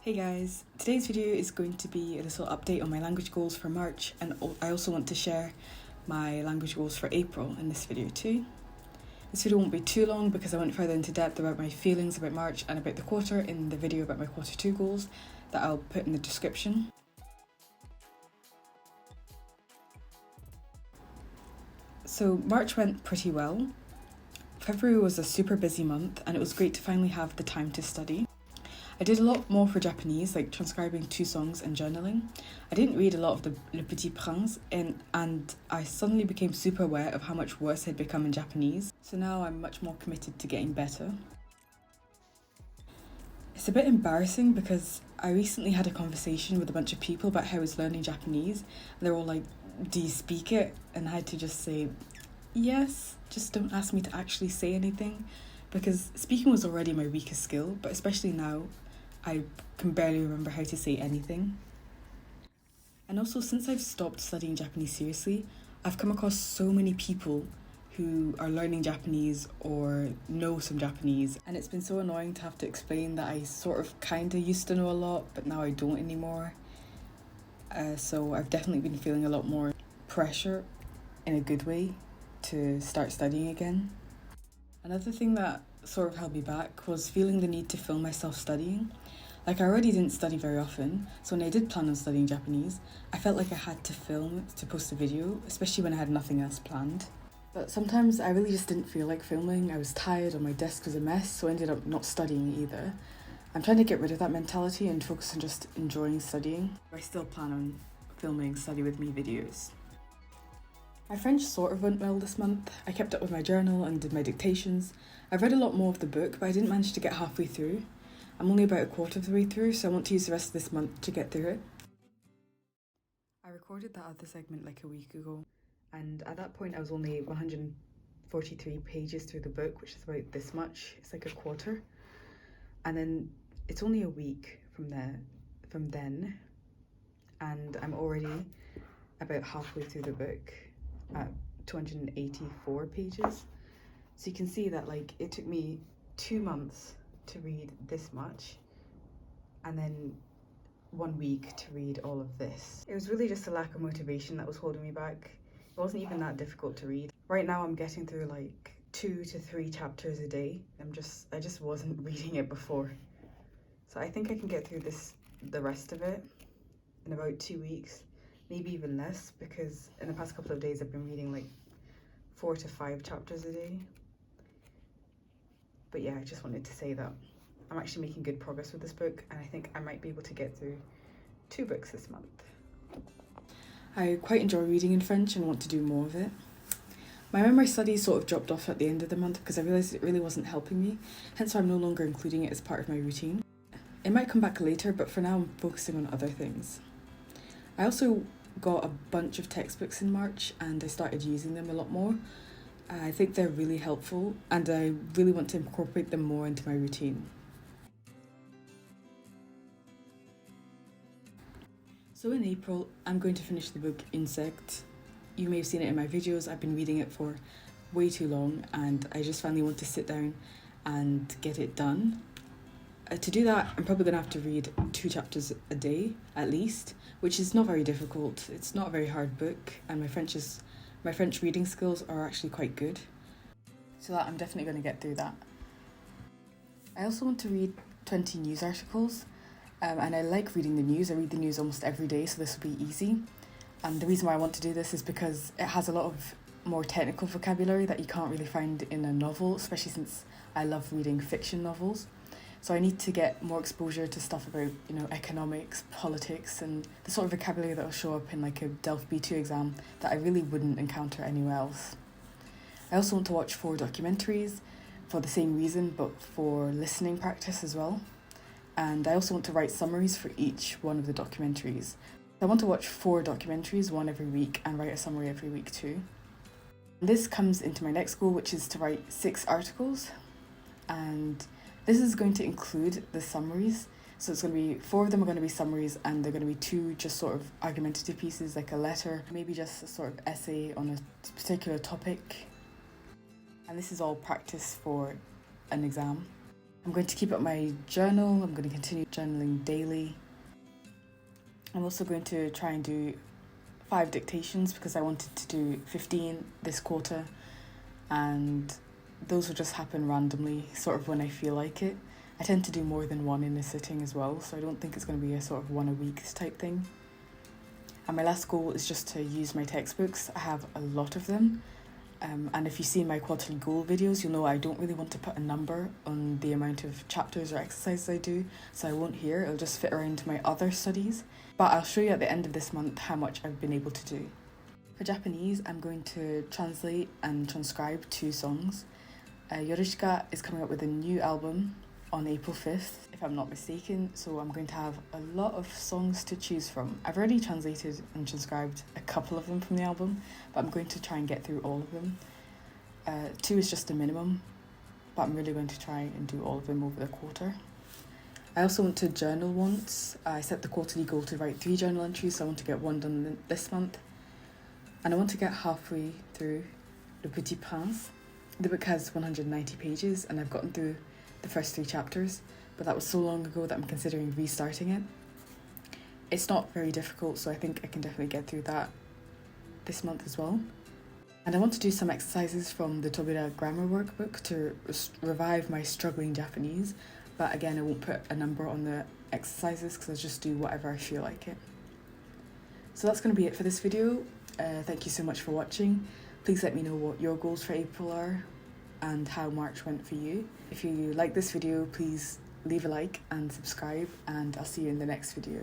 Hey guys, today's video is going to be a little update on my language goals for March, and I also want to share my language goals for April in this video too. This video won't be too long because I went further into depth about my feelings about March and about the quarter in the video about my quarter 2 goals that I'll put in the description. So March went pretty well. February was a super busy month and it was great to finally have the time to study. I did a lot more for Japanese, like transcribing 2 songs and journaling. I didn't read a lot of the Le Petit Prince, and I suddenly became super aware of how much worse it had become in Japanese. So now I'm much more committed to getting better. It's a bit embarrassing because I recently had a conversation with a bunch of people about how I was learning Japanese. And they're all like, "Do you speak it?" And I had to just say, yes, just don't ask me to actually say anything. Because speaking was already my weakest skill, but especially now, I can barely remember how to say anything. And also, since I've stopped studying Japanese seriously, I've come across so many people who are learning Japanese or know some Japanese, and it's been so annoying to have to explain that I sort of kinda used to know a lot, but now I don't anymore. So I've definitely been feeling a lot more pressure, in a good way, to start studying again. Another thing that sort of held me back was feeling the need to film myself studying. Like, I already didn't study very often, so when I did plan on studying Japanese, I felt like I had to film to post a video, especially when I had nothing else planned. But sometimes I really just didn't feel like filming. I was tired, or my desk was a mess, so I ended up not studying either. I'm trying to get rid of that mentality and focus on just enjoying studying. I still plan on filming study with me videos. My French sort of went well this month. I kept up with my journal and did my dictations. I've read a lot more of the book, but I didn't manage to get halfway through. I'm only about a quarter of the way through, so I want to use the rest of this month to get through it. I recorded that other segment like a week ago, and at that point I was only 143 pages through the book, which is about this much. It's like a quarter. And then it's only a week from then, and I'm already about halfway through the book at 284 pages. So you can see that, like, it took me 2 months to read this much, and then 1 week to read all of this. It was really just a lack of motivation that was holding me back. It wasn't even that difficult to read. Right now I'm getting through like 2 to 3 chapters a day. I just wasn't reading it before. So I think I can get through the rest of it in about 2 weeks, maybe even less, because in the past couple of days I've been reading like 4 to 5 chapters a day. But yeah, I just wanted to say that I'm actually making good progress with this book, and I think I might be able to get through 2 books this month. I quite enjoy reading in French and want to do more of it. My memory studies sort of dropped off at the end of the month because I realised it really wasn't helping me, hence why I'm no longer including it as part of my routine. It might come back later, but for now I'm focusing on other things. I also got a bunch of textbooks in March and I started using them a lot more. I think they're really helpful and I really want to incorporate them more into my routine. So in April, I'm going to finish the book Insect. You may have seen it in my videos. I've been reading it for way too long and I just finally want to sit down and get it done. To do that, I'm probably going to have to read 2 chapters a day at least, which is not very difficult. It's not a very hard book, and my French reading skills are actually quite good. So that I'm definitely going to get through that. I also want to read 20 news articles, and I like reading the news. I read the news almost every day, so this will be easy. And the reason why I want to do this is because it has a lot of more technical vocabulary that you can't really find in a novel, especially since I love reading fiction novels. So I need to get more exposure to stuff about, economics, politics, and the sort of vocabulary that will show up in like a Delft B2 exam that I really wouldn't encounter anywhere else. I also want to watch 4 documentaries for the same reason, but for listening practice as well. And I also want to write summaries for each one of the documentaries. I want to watch 4 documentaries, 1 every week, and write a summary every week too. This comes into my next goal, which is to write 6 articles, and this is going to include the summaries. So it's going to be 4 of them are going to be summaries, and they're going to be 2 just sort of argumentative pieces, like a letter, maybe just a sort of essay on a particular topic. And this is all practice for an exam. I'm going to keep up my journal. I'm going to continue journaling daily. I'm also going to try and do 5 dictations because I wanted to do 15 this quarter, and those will just happen randomly, sort of when I feel like it. I tend to do more than one in a sitting as well, so I don't think it's going to be a sort of 1 a week type thing. And my last goal is just to use my textbooks. I have a lot of them. And if you see my quarterly goal videos, you'll know I don't really want to put a number on the amount of chapters or exercises I do, so I won't here. It'll just fit around my other studies. But I'll show you at the end of this month how much I've been able to do. For Japanese, I'm going to translate and transcribe 2 songs. Yorushika is coming up with a new album on April 5th, if I'm not mistaken, so I'm going to have a lot of songs to choose from. I've already translated and transcribed a couple of them from the album, but I'm going to try and get through all of them. 2 is just a minimum, but I'm really going to try and do all of them over the quarter. I also want to journal once. I set the quarterly goal to write 3 journal entries, so I want to get 1 done this month. And I want to get halfway through Le Petit Prince. The book has 190 pages, and I've gotten through the first 3 chapters, but that was so long ago that I'm considering restarting it. It's not very difficult, so I think I can definitely get through that this month as well. And I want to do some exercises from the Tobira grammar workbook to revive my struggling Japanese, but again, I won't put a number on the exercises because I'll just do whatever I feel like it. So that's going to be it for this video. Thank you so much for watching. Please let me know what your goals for April are and how March went for you. If you like this video, please leave a like and subscribe, and I'll see you in the next video.